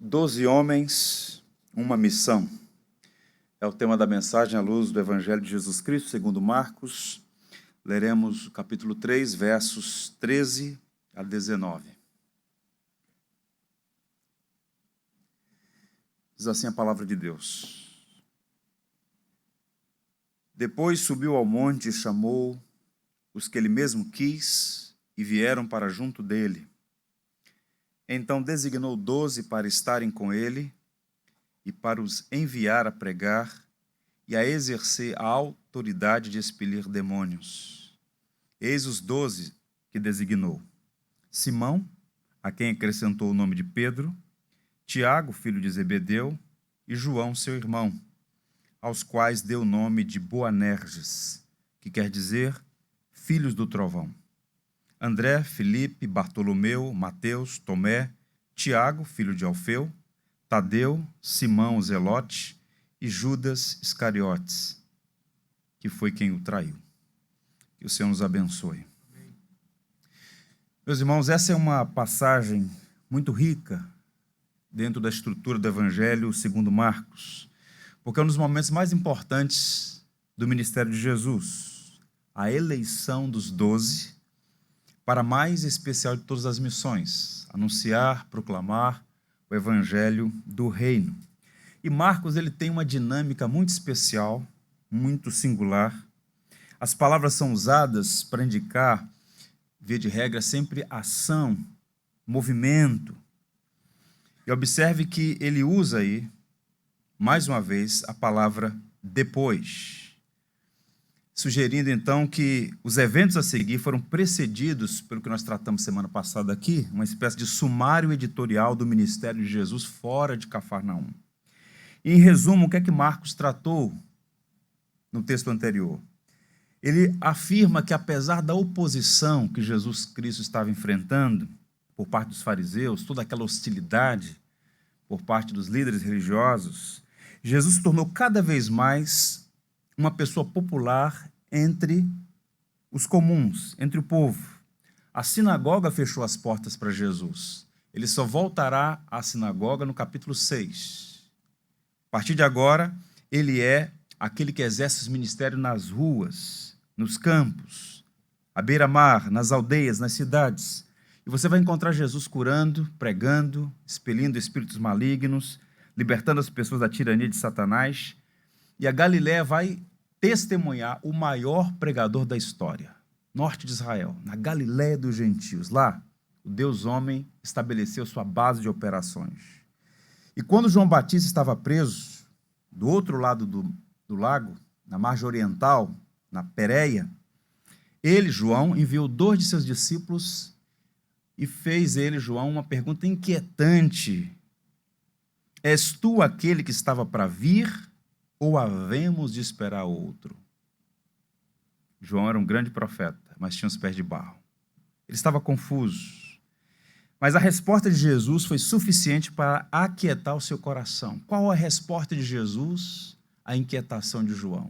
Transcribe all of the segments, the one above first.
12 homens, uma missão. É o tema da mensagem à luz do Evangelho de Jesus Cristo, segundo Marcos. Leremos o capítulo 3, versos 13 a 19. Diz assim a palavra de Deus. Depois subiu ao monte e chamou os que ele mesmo quis e vieram para junto dele. Então designou 12 para estarem com ele e para os enviar a pregar e a exercer a autoridade de expelir demônios. Eis os 12 que designou: Simão, a quem acrescentou o nome de Pedro, Tiago, filho de Zebedeu, e João, seu irmão, aos quais deu o nome de Boanerges, que quer dizer filhos do trovão. André, Filipe, Bartolomeu, Mateus, Tomé, Tiago, filho de Alfeu, Tadeu, Simão, o Zelote, e Judas Iscariotes, que foi quem o traiu. Que o Senhor nos abençoe. Meus irmãos, essa é uma passagem muito rica dentro da estrutura do Evangelho segundo Marcos, porque é um dos momentos mais importantes do ministério de Jesus, a eleição dos 12 para a mais especial de todas as missões, anunciar, proclamar o Evangelho do Reino. E Marcos ele tem uma dinâmica muito especial, muito singular. As palavras são usadas para indicar, via de regra, sempre ação, movimento. E observe que ele usa aí, mais uma vez, a palavra depois, sugerindo então que os eventos a seguir foram precedidos pelo que nós tratamos semana passada aqui, uma espécie de sumário editorial do ministério de Jesus fora de Cafarnaum. E, em resumo, o que é que Marcos tratou no texto anterior? Ele afirma que, apesar da oposição que Jesus Cristo estava enfrentando por parte dos fariseus, toda aquela hostilidade por parte dos líderes religiosos, Jesus se tornou cada vez mais uma pessoa popular entre os comuns, entre o povo. A sinagoga fechou as portas para Jesus. Ele só voltará à sinagoga no capítulo 6. A partir de agora, ele é aquele que exerce o ministério nas ruas, nos campos, à beira-mar, nas aldeias, nas cidades. E você vai encontrar Jesus curando, pregando, expelindo espíritos malignos, libertando as pessoas da tirania de Satanás. E a Galiléia vai testemunhar o maior pregador da história, norte de Israel, na Galiléia dos gentios. Lá, o Deus homem estabeleceu sua base de operações. E quando João Batista estava preso, do outro lado do lago, na margem oriental, na Pérea, ele, João, enviou 2 de seus discípulos e fez ele, João, uma pergunta inquietante: és tu aquele que estava para vir ou havemos de esperar outro? João era um grande profeta, mas tinha os pés de barro. Ele estava confuso. Mas a resposta de Jesus foi suficiente para aquietar o seu coração. Qual a resposta de Jesus à inquietação de João?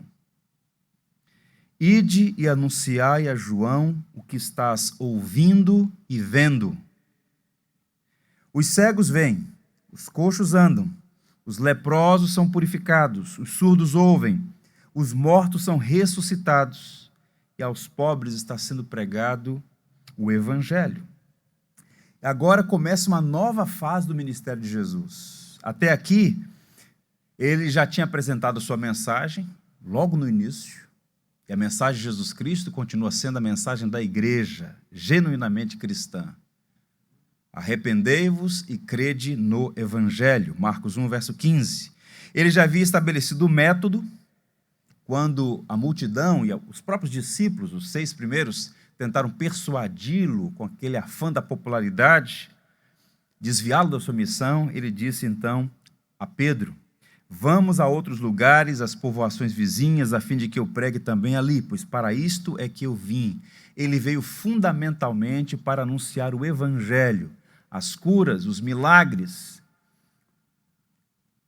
Ide e anunciai a João o que estás ouvindo e vendo. Os cegos vêm, os coxos andam, os leprosos são purificados, os surdos ouvem, os mortos são ressuscitados, e aos pobres está sendo pregado o Evangelho. Agora começa uma nova fase do ministério de Jesus. Até aqui, ele já tinha apresentado a sua mensagem, logo no início, e a mensagem de Jesus Cristo continua sendo a mensagem da igreja, genuinamente cristã. Arrependei-vos e crede no Evangelho. Marcos 1, verso 15. Ele já havia estabelecido o método, quando a multidão e os próprios discípulos, os 6 primeiros, tentaram persuadi-lo com aquele afã da popularidade, desviá-lo da sua missão. Ele disse então a Pedro: vamos a outros lugares, às povoações vizinhas, a fim de que eu pregue também ali, pois para isto é que eu vim. Ele veio fundamentalmente para anunciar o Evangelho, as curas, os milagres,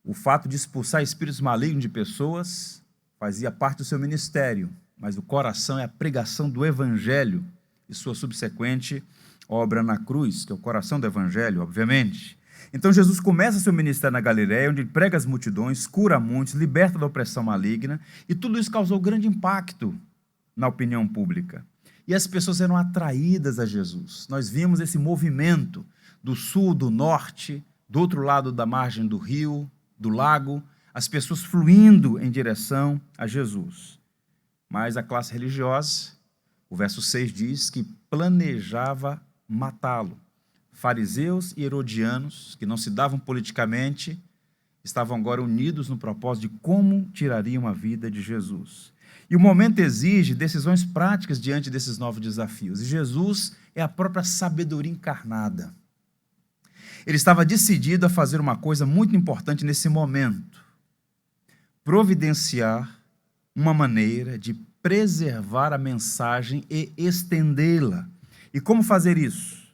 o fato de expulsar espíritos malignos de pessoas fazia parte do seu ministério, mas o coração é a pregação do Evangelho e sua subsequente obra na cruz, que é o coração do Evangelho, obviamente. Então Jesus começa seu ministério na Galiléia, onde ele prega às multidões, cura muitos, liberta da opressão maligna, e tudo isso causou grande impacto na opinião pública. E as pessoas eram atraídas a Jesus. Nós vimos esse movimento do sul, do norte, do outro lado da margem do rio, do lago, as pessoas fluindo em direção a Jesus. Mas a classe religiosa, o verso 6 diz que planejava matá-lo. Fariseus e herodianos, que não se davam politicamente, estavam agora unidos no propósito de como tirariam a vida de Jesus. E o momento exige decisões práticas diante desses novos desafios. E Jesus é a própria sabedoria encarnada. Ele estava decidido a fazer uma coisa muito importante nesse momento: providenciar uma maneira de preservar a mensagem e estendê-la. E como fazer isso?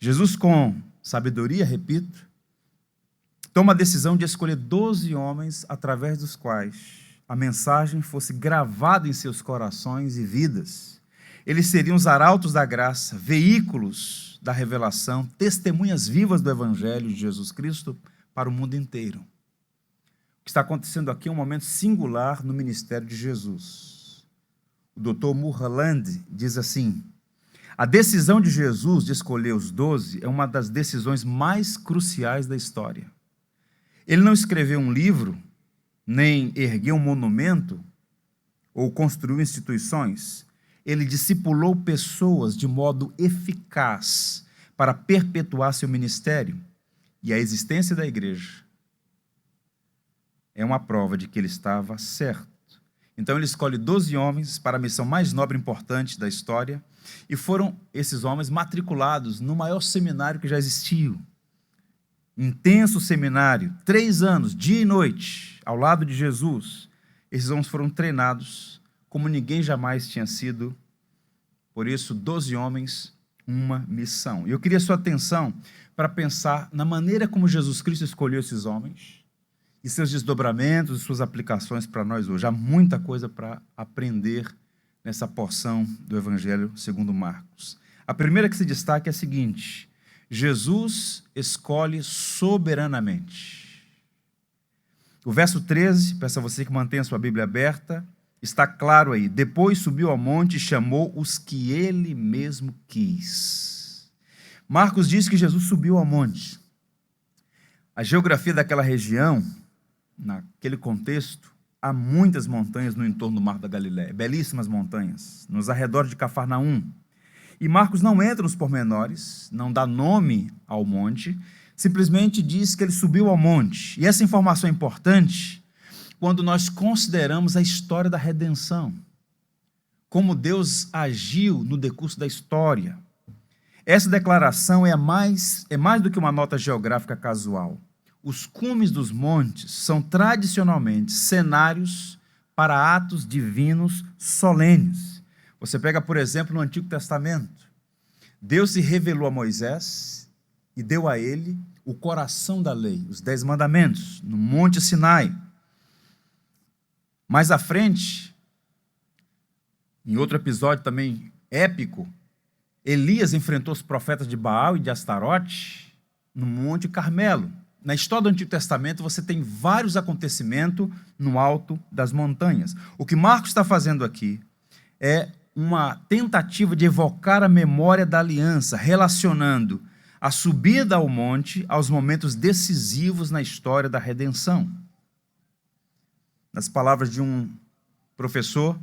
Jesus, com sabedoria, repito, toma a decisão de escolher 12 homens através dos quais a mensagem fosse gravada em seus corações e vidas. Eles seriam os arautos da graça, veículos da revelação, testemunhas vivas do Evangelho de Jesus Cristo para o mundo inteiro. O que está acontecendo aqui é um momento singular no ministério de Jesus. O Dr. Mulholland diz assim: a decisão de Jesus de escolher os 12 é uma das decisões mais cruciais da história. Ele não escreveu um livro, nem ergueu um monumento, ou construiu instituições. Ele discipulou pessoas de modo eficaz para perpetuar seu ministério. E a existência da igreja é uma prova de que ele estava certo. Então ele escolhe 12 homens para a missão mais nobre e importante da história, e foram esses homens matriculados no maior seminário que já existiu. Intenso seminário, 3 anos, dia e noite, ao lado de Jesus. Esses homens foram treinados como ninguém jamais tinha sido. Por isso, 12 homens, uma missão. E eu queria sua atenção para pensar na maneira como Jesus Cristo escolheu esses homens e seus desdobramentos e suas aplicações para nós hoje. Há muita coisa para aprender nessa porção do Evangelho segundo Marcos. A primeira que se destaca é a seguinte: Jesus escolhe soberanamente. O verso 13, peço a você que mantenha a sua Bíblia aberta, está claro aí. Depois subiu ao monte e chamou os que ele mesmo quis. Marcos diz que Jesus subiu ao monte. A geografia daquela região, naquele contexto, há muitas montanhas no entorno do Mar da Galiléia, belíssimas montanhas, nos arredores de Cafarnaum. E Marcos não entra nos pormenores, não dá nome ao monte, simplesmente diz que ele subiu ao monte. E essa informação é importante quando nós consideramos a história da redenção, como Deus agiu no decurso da história. Essa declaração é mais do que uma nota geográfica casual. Os cumes dos montes são tradicionalmente cenários para atos divinos solenes. Você pega, por exemplo, no Antigo Testamento. Deus se revelou a Moisés e deu a ele o coração da lei, os 10 mandamentos, no Monte Sinai. Mais à frente, em outro episódio também épico, Elias enfrentou os profetas de Baal e de Astarote no Monte Carmelo. Na história do Antigo Testamento, você tem vários acontecimentos no alto das montanhas. O que Marcos está fazendo aqui é uma tentativa de evocar a memória da aliança, relacionando a subida ao monte aos momentos decisivos na história da redenção. Nas palavras de um professor,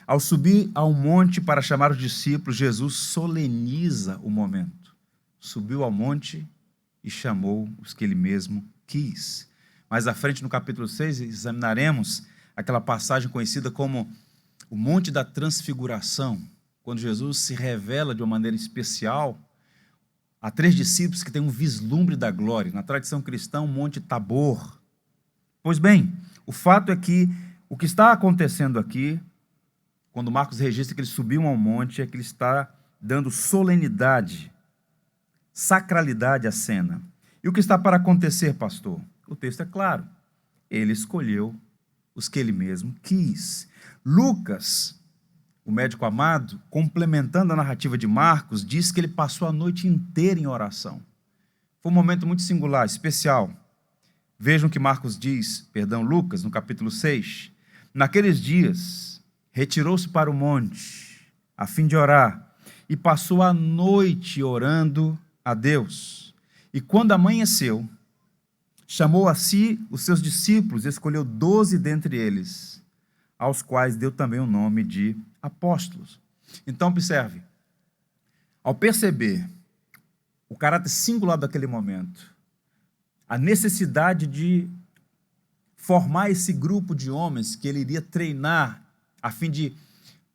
ao subir ao monte para chamar os discípulos, Jesus soleniza o momento. Subiu ao monte e chamou os que ele mesmo quis. Mais à frente, no capítulo 6, examinaremos aquela passagem conhecida como o Monte da Transfiguração, quando Jesus se revela de uma maneira especial a 3 discípulos que têm um vislumbre da glória. Na tradição cristã, o Monte Tabor. Pois bem, o fato é que o que está acontecendo aqui, quando Marcos registra que eles subiam ao monte, é que ele está dando solenidade, sacralidade à cena. E o que está para acontecer, pastor? O texto é claro. Ele escolheu os que ele mesmo quis. Lucas, o médico amado, complementando a narrativa de Marcos, diz que ele passou a noite inteira em oração. Foi um momento muito singular, especial. Vejam que Lucas, no capítulo 6. Naqueles dias, retirou-se para o monte, a fim de orar, e passou a noite orando a Deus. E quando amanheceu, chamou a si os seus discípulos, escolheu 12 dentre eles, aos quais deu também o nome de apóstolos. Então, observe, ao perceber o caráter singular daquele momento, a necessidade de formar esse grupo de homens que ele iria treinar a fim de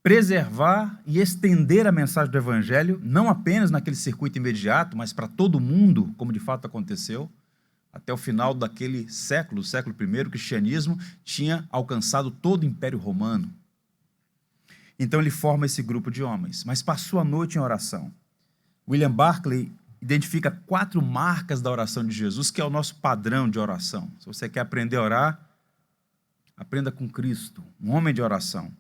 preservar e estender a mensagem do Evangelho, não apenas naquele circuito imediato, mas para todo mundo, como de fato aconteceu, até o final daquele século, o século I, o cristianismo tinha alcançado todo o Império Romano. Então ele forma esse grupo de homens, mas passou a noite em oração. William Barclay identifica 4 marcas da oração de Jesus, que é o nosso padrão de oração. Se você quer aprender a orar, aprenda com Cristo, um homem de oração.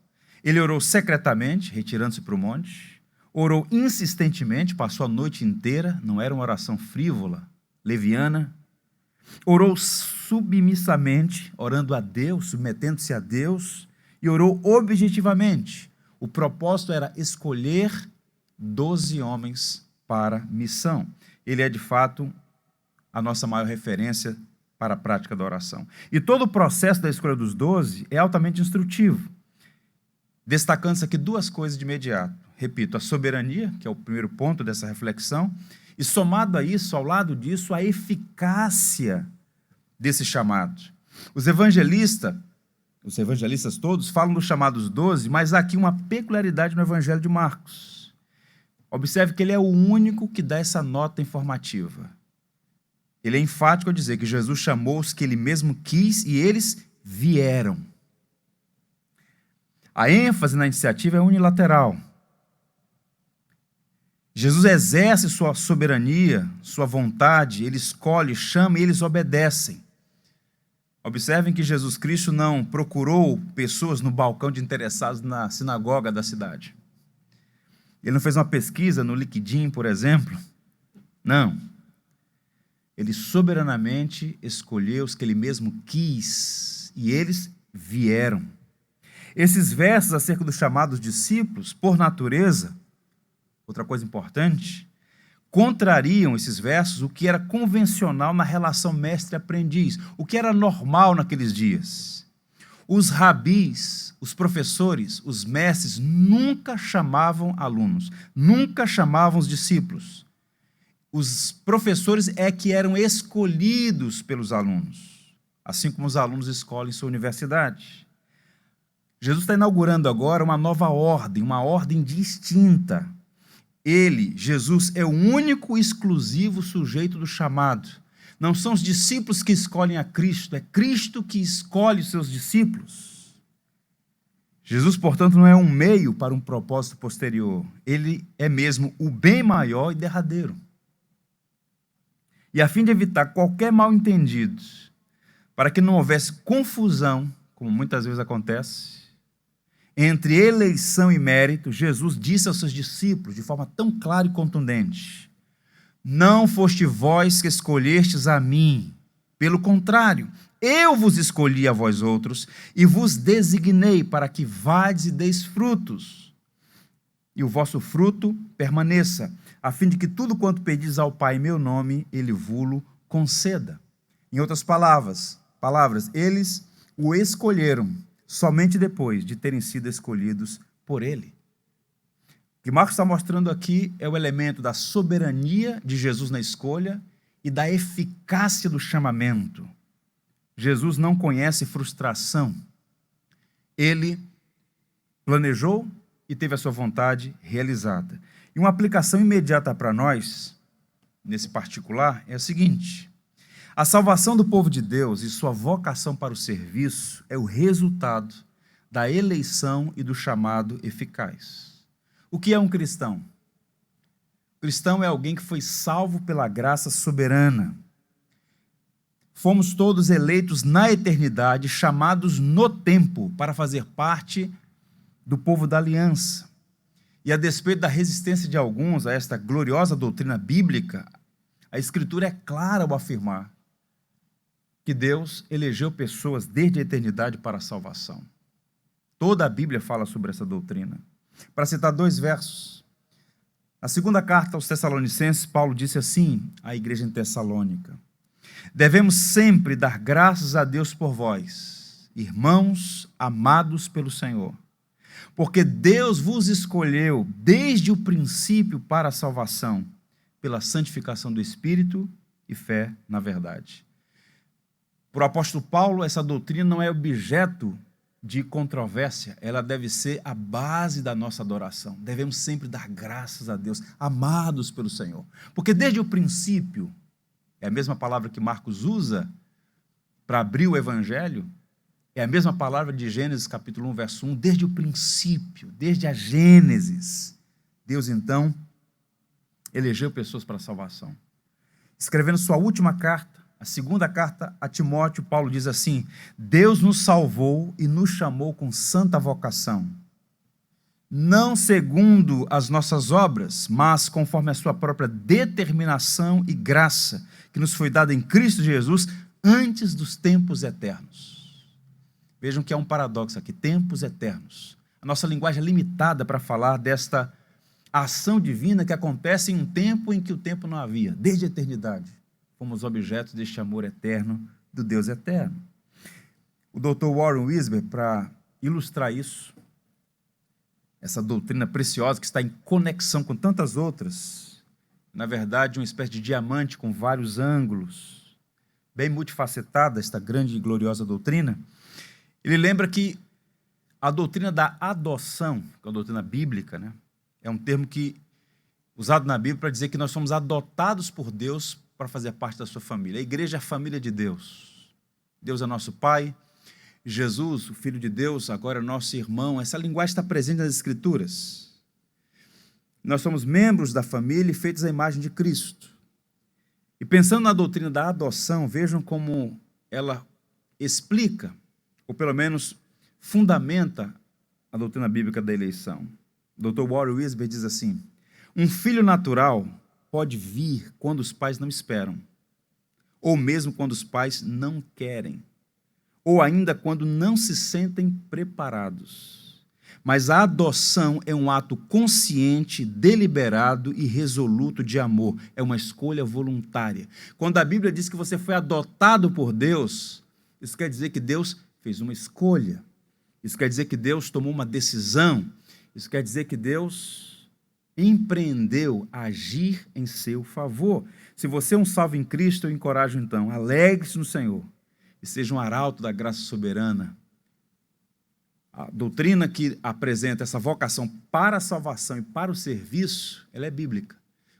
Ele orou secretamente, retirando-se para o monte, orou insistentemente, passou a noite inteira, não era uma oração frívola, leviana. Orou submissamente, orando a Deus, submetendo-se a Deus, e orou objetivamente. O propósito era escolher 12 homens para missão. Ele é, de fato, a nossa maior referência para a prática da oração. E todo o processo da escolha dos 12 é altamente instrutivo, destacando-se aqui 2 coisas de imediato. Repito, a soberania, que é o primeiro ponto dessa reflexão, e somado a isso, ao lado disso, a eficácia desse chamado. Os evangelistas todos falam dos chamados 12, mas há aqui uma peculiaridade no Evangelho de Marcos. Observe que ele é o único que dá essa nota informativa. Ele é enfático ao dizer que Jesus chamou os que ele mesmo quis e eles vieram. A ênfase na iniciativa é unilateral. Jesus exerce sua soberania, sua vontade, ele escolhe, chama e eles obedecem. Observem que Jesus Cristo não procurou pessoas no balcão de interessados na sinagoga da cidade. Ele não fez uma pesquisa no LinkedIn, por exemplo. Não. Ele soberanamente escolheu os que ele mesmo quis e eles vieram. Esses versos acerca dos chamados discípulos, por natureza, outra coisa importante, contrariam esses versos o que era convencional na relação mestre-aprendiz, o que era normal naqueles dias. Os rabis, os professores, os mestres nunca chamavam alunos, nunca chamavam os discípulos. Os professores é que eram escolhidos pelos alunos, assim como os alunos escolhem sua universidade. Jesus está inaugurando agora uma nova ordem, uma ordem distinta. Ele, Jesus, é o único e exclusivo sujeito do chamado. Não são os discípulos que escolhem a Cristo, é Cristo que escolhe os seus discípulos. Jesus, portanto, não é um meio para um propósito posterior. Ele é mesmo o bem maior e derradeiro. E a fim de evitar qualquer mal-entendido, para que não houvesse confusão, como muitas vezes acontece, entre eleição e mérito, Jesus disse aos seus discípulos, de forma tão clara e contundente: não foste vós que escolhestes a mim, pelo contrário, eu vos escolhi a vós outros e vos designei para que vades e deis frutos, e o vosso fruto permaneça, a fim de que tudo quanto pedis ao Pai em meu nome, ele vulo conceda. Em outras palavras, eles o escolheram somente depois de terem sido escolhidos por ele. O que Marcos está mostrando aqui é o elemento da soberania de Jesus na escolha e da eficácia do chamamento. Jesus não conhece frustração. Ele planejou e teve a sua vontade realizada. E uma aplicação imediata para nós, nesse particular, é a seguinte: a salvação do povo de Deus e sua vocação para o serviço é o resultado da eleição e do chamado eficaz. O que é um cristão? O cristão é alguém que foi salvo pela graça soberana. Fomos todos eleitos na eternidade, chamados no tempo para fazer parte do povo da aliança. E a despeito da resistência de alguns a esta gloriosa doutrina bíblica, A Escritura é clara ao afirmar que Deus elegeu pessoas desde a eternidade para a salvação. Toda a Bíblia fala sobre essa doutrina. Para citar 2 versos, na segunda carta aos Tessalonicenses, Paulo disse assim à igreja em Tessalônica: devemos sempre dar graças a Deus por vós, irmãos amados pelo Senhor, porque Deus vos escolheu desde o princípio para a salvação, pela santificação do Espírito e fé na verdade. Para o apóstolo Paulo, essa doutrina não é objeto de controvérsia, ela deve ser a base da nossa adoração. Devemos sempre dar graças a Deus, amados pelo Senhor, porque desde o princípio, é a mesma palavra que Marcos usa para abrir o Evangelho, é a mesma palavra de Gênesis capítulo 1, verso 1, desde o princípio, desde a Gênesis, Deus então elegeu pessoas para a salvação. Escrevendo sua última carta, a segunda carta a Timóteo, Paulo diz assim: Deus nos salvou e nos chamou com santa vocação, não segundo as nossas obras, mas conforme a sua própria determinação e graça, que nos foi dada em Cristo Jesus antes dos tempos eternos. Vejam que há um paradoxo aqui, tempos eternos. A nossa linguagem é limitada para falar desta ação divina que acontece em um tempo em que o tempo não havia, desde a eternidade. Fomos objetos deste amor eterno do Deus eterno. O Dr. Warren Wiersbe, para ilustrar isso, essa doutrina preciosa que está em conexão com tantas outras, na verdade, uma espécie de diamante com vários ângulos, bem multifacetada, esta grande e gloriosa doutrina, ele lembra que a doutrina da adoção, que é a doutrina bíblica, né, é um termo usado na Bíblia para dizer que nós somos adotados por Deus para fazer parte da sua família. A igreja é a família de Deus. Deus é nosso Pai, Jesus, o Filho de Deus, agora é nosso irmão. Essa linguagem está presente nas Escrituras. Nós somos membros da família e feitos à imagem de Cristo. E pensando na doutrina da adoção, vejam como ela explica, ou pelo menos fundamenta, a doutrina bíblica da eleição. O Dr. Warren Wiersbe diz assim: um filho natural pode vir quando os pais não esperam, ou mesmo quando os pais não querem, ou ainda quando não se sentem preparados. Mas a adoção é um ato consciente, deliberado e resoluto de amor. É uma escolha voluntária. Quando a Bíblia diz que você foi adotado por Deus, isso quer dizer que Deus fez uma escolha. Isso quer dizer que Deus tomou uma decisão. Isso quer dizer que Deus empreendeu a agir em seu favor. Se você é um salvo em Cristo, eu encorajo então, alegre-se no Senhor e seja um arauto da graça soberana. A doutrina que apresenta essa vocação para a salvação e para o serviço, ela é bíblica.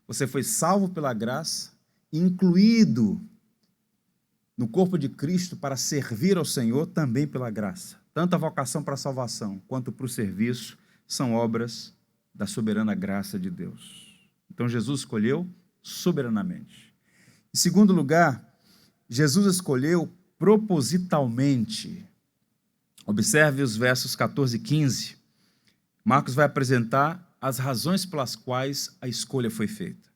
Você foi salvo pela graça, incluído no corpo de Cristo para servir ao Senhor também pela graça. Tanto a vocação para a salvação quanto para o serviço são obras da soberana graça de Deus. Então Jesus escolheu soberanamente. Em segundo lugar, Jesus escolheu propositalmente. Observe os versos 14 e 15. Marcos vai apresentar as razões pelas quais a escolha foi feita.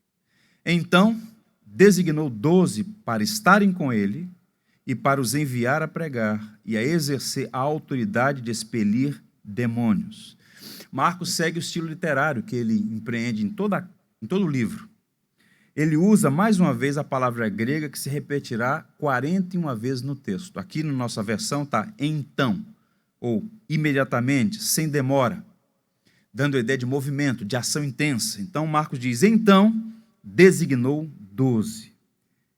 Então, designou 12 para estarem com ele e para os enviar a pregar e a exercer a autoridade de expelir demônios. Marcos segue o estilo literário que ele empreende em todo o livro. Ele usa mais uma vez a palavra grega que se repetirá 41 vezes no texto. Aqui na nossa versão está então, ou imediatamente, sem demora, dando a ideia de movimento, de ação intensa. Então Marcos diz, então designou 12.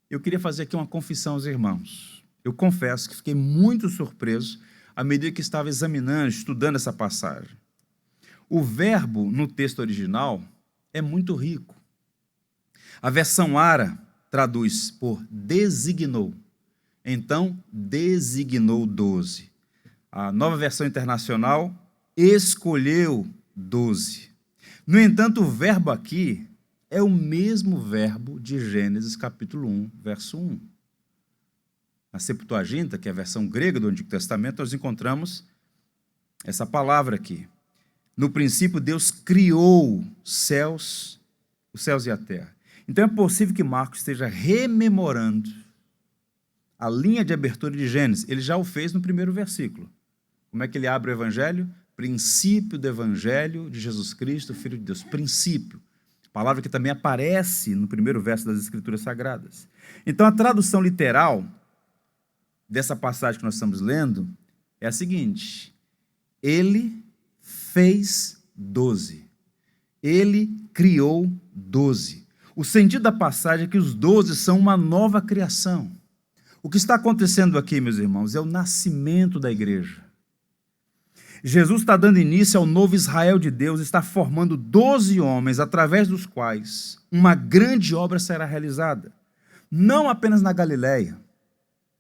Eu queria fazer aqui uma confissão aos irmãos. Eu confesso que fiquei muito surpreso à medida que estava examinando, estudando essa passagem. O verbo no texto original é muito rico. A versão Ara traduz por designou. Então, designou 12. A nova versão internacional escolheu 12. No entanto, o verbo aqui é o mesmo verbo de Gênesis capítulo 1, verso 1. Na Septuaginta, que é a versão grega do Antigo Testamento, nós encontramos essa palavra aqui. No princípio, Deus criou os céus e a terra. Então é possível que Marcos esteja rememorando a linha de abertura de Gênesis. Ele já o fez no primeiro versículo. Como é que ele abre o Evangelho? Princípio do Evangelho de Jesus Cristo, Filho de Deus. Princípio. Palavra que também aparece no primeiro verso das Escrituras Sagradas. Então, a tradução literal dessa passagem que nós estamos lendo é a seguinte: ele fez 12. Ele criou 12. O sentido da passagem é que os 12 são uma nova criação. O que está acontecendo aqui, meus irmãos, é o nascimento da igreja. Jesus está dando início ao novo Israel de Deus, está formando 12 homens, através dos quais uma grande obra será realizada. Não apenas na Galileia,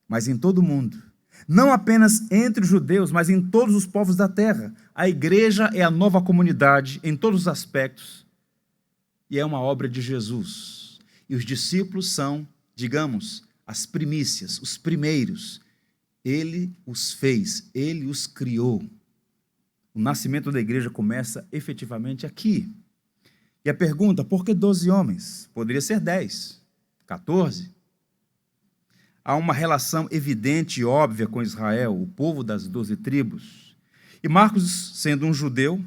mas em todo o mundo. Não apenas entre os judeus, mas em todos os povos da terra. A igreja é a nova comunidade em todos os aspectos. E é uma obra de Jesus. E os discípulos são, digamos, as primícias, os primeiros. Ele os fez, ele os criou. O nascimento da igreja começa efetivamente aqui. E a pergunta, por que 12 homens? Poderia ser 10, 14. Há uma relação evidente e óbvia com Israel, o povo das 12 tribos. E Marcos, sendo um judeu,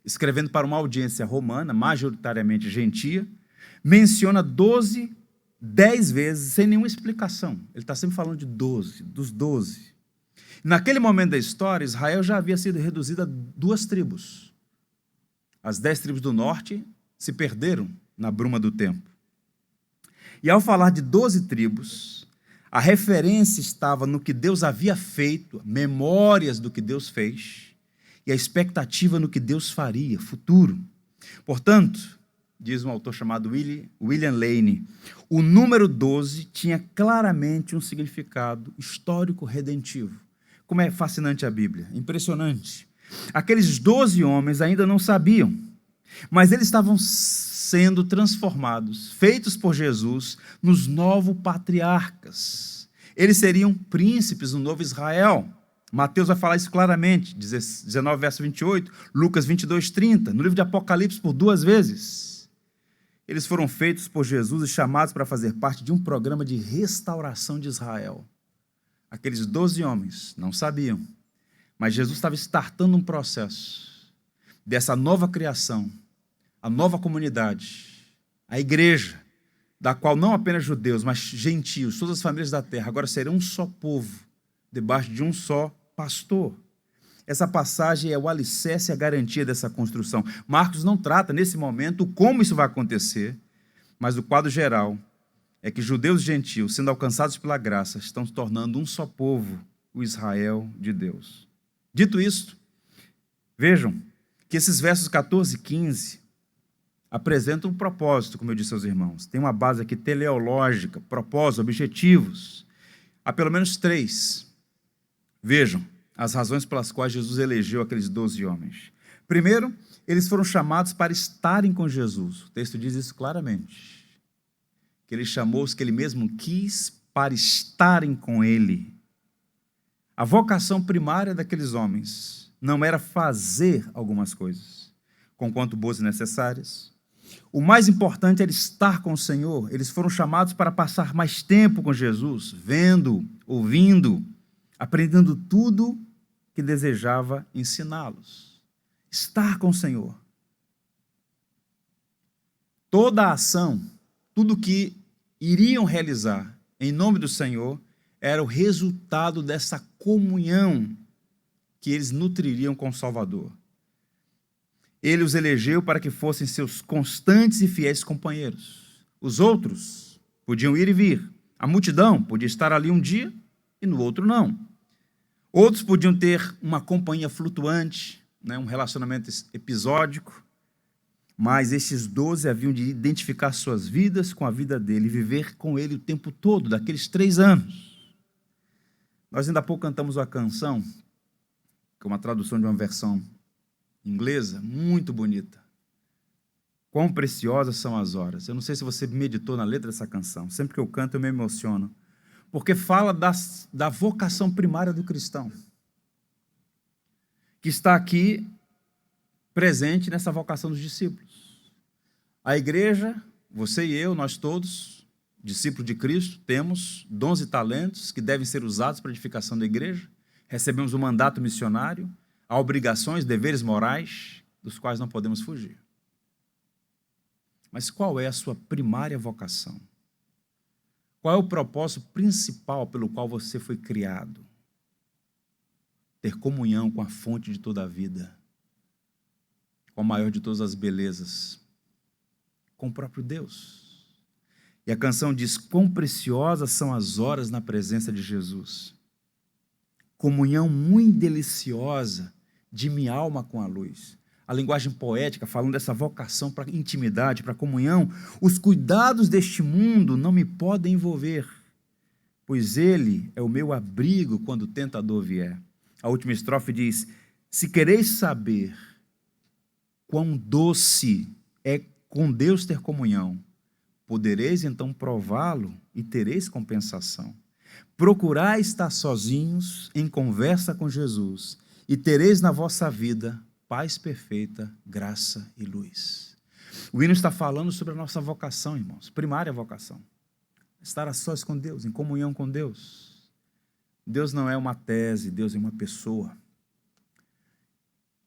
escrevendo para uma audiência romana, majoritariamente gentia, menciona 12, 10 vezes, sem nenhuma explicação. Ele está sempre falando de 12, dos 12. Naquele momento da história, Israel já havia sido reduzido a 2 tribos. As 10 tribos do norte se perderam na bruma do tempo. E ao falar de 12 tribos, a referência estava no que Deus havia feito, memórias do que Deus fez, e a expectativa no que Deus faria, futuro. Portanto, diz um autor chamado William Lane, o número 12 tinha claramente um significado histórico redentivo. Como é fascinante a Bíblia, impressionante. Aqueles 12 homens ainda não sabiam, mas eles estavam sendo transformados, feitos por Jesus, nos novos patriarcas. Eles seriam príncipes no novo Israel. Mateus vai falar isso claramente, 19, verso 28, Lucas 22, 30, no livro de Apocalipse por 2 vezes. Eles foram feitos por Jesus e chamados para fazer parte de um programa de restauração de Israel. Aqueles 12 homens não sabiam, mas Jesus estava startando um processo dessa nova criação, a nova comunidade, a igreja, da qual não apenas judeus, mas gentios, todas as famílias da terra, agora serão um só povo, debaixo de um só pastor. Essa passagem é o alicerce e a garantia dessa construção. Marcos não trata, nesse momento, como isso vai acontecer, mas o quadro geral é que judeus e gentios, sendo alcançados pela graça, estão se tornando um só povo, o Israel de Deus. Dito isto, vejam que esses versos 14 e 15 apresentam um propósito, como eu disse aos irmãos. Tem uma base aqui teleológica, propósitos, objetivos. Há pelo menos 3. Vejam as razões pelas quais Jesus elegeu aqueles 12 homens. Primeiro, eles foram chamados para estarem com Jesus. O texto diz isso claramente. Que ele chamou os que ele mesmo quis para estarem com ele. A vocação primária daqueles homens não era fazer algumas coisas, conquanto boas e necessárias. O mais importante era estar com o Senhor. Eles foram chamados para passar mais tempo com Jesus, vendo, ouvindo, aprendendo tudo que desejava ensiná-los. Estar com o Senhor. Toda a ação, tudo que iriam realizar em nome do Senhor era o resultado dessa comunhão que eles nutririam com o Salvador. Ele os elegeu para que fossem seus constantes e fiéis companheiros. Os outros podiam ir e vir. A multidão podia estar ali um dia e no outro não. Outros podiam ter uma companhia flutuante, um relacionamento episódico, mas estes 12 haviam de identificar suas vidas com a vida dele, viver com ele o tempo todo, daqueles 3 anos. Nós ainda há pouco cantamos uma canção, que é uma tradução de uma versão inglesa, muito bonita. Quão preciosas são as horas. Eu não sei se você meditou na letra dessa canção. Sempre que eu canto, eu me emociono. Porque fala da vocação primária do cristão, que está aqui presente nessa vocação dos discípulos. A igreja, você e eu, nós todos, discípulos de Cristo, temos dons e talentos que devem ser usados para a edificação da igreja. Recebemos um mandato missionário, há obrigações, deveres morais, dos quais não podemos fugir. Mas qual é a sua primária vocação? Qual é o propósito principal pelo qual você foi criado? Ter comunhão com a fonte de toda a vida, com a maior de todas as belezas, com o próprio Deus. E a canção diz: quão preciosas são as horas na presença de Jesus. Comunhão muito deliciosa de minha alma com a luz. A linguagem poética, falando dessa vocação para intimidade, para comunhão. Os cuidados deste mundo não me podem envolver, pois ele é o meu abrigo quando o tentador vier. A última estrofe diz: se quereis saber quão doce é com Deus ter comunhão, podereis então prová-lo e tereis compensação. Procurai estar sozinhos em conversa com Jesus e tereis na vossa vida paz perfeita, graça e luz. O hino está falando sobre a nossa vocação, irmãos, primária vocação. Estar a sós com Deus, em comunhão com Deus. Deus não é uma tese, Deus é uma pessoa.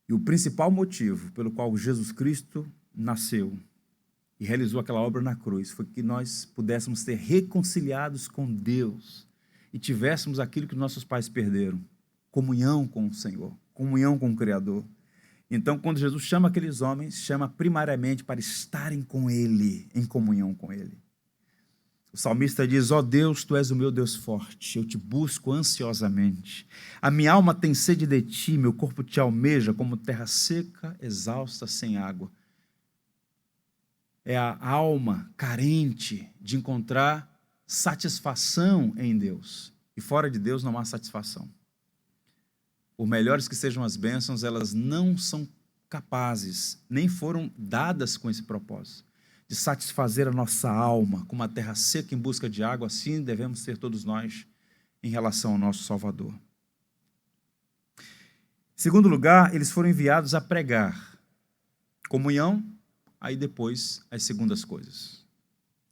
E o principal motivo pelo qual Jesus Cristo nasceu e realizou aquela obra na cruz foi que nós pudéssemos ser reconciliados com Deus e tivéssemos aquilo que nossos pais perderam, comunhão com o Senhor, comunhão com o Criador. Então, quando Jesus chama aqueles homens, chama primariamente para estarem com Ele, em comunhão com Ele. O salmista diz: ó Deus, Tu és o meu Deus forte, eu te busco ansiosamente. A minha alma tem sede de Ti, meu corpo Te almeja como terra seca, exausta, sem água. É a alma carente de encontrar satisfação em Deus. E fora de Deus não há satisfação. Por melhores que sejam as bênçãos, elas não são capazes, nem foram dadas com esse propósito, de satisfazer a nossa alma, como uma terra seca em busca de água. Assim devemos ser todos nós em relação ao nosso Salvador. Em segundo lugar, eles foram enviados a pregar. Comunhão, aí depois as segundas coisas,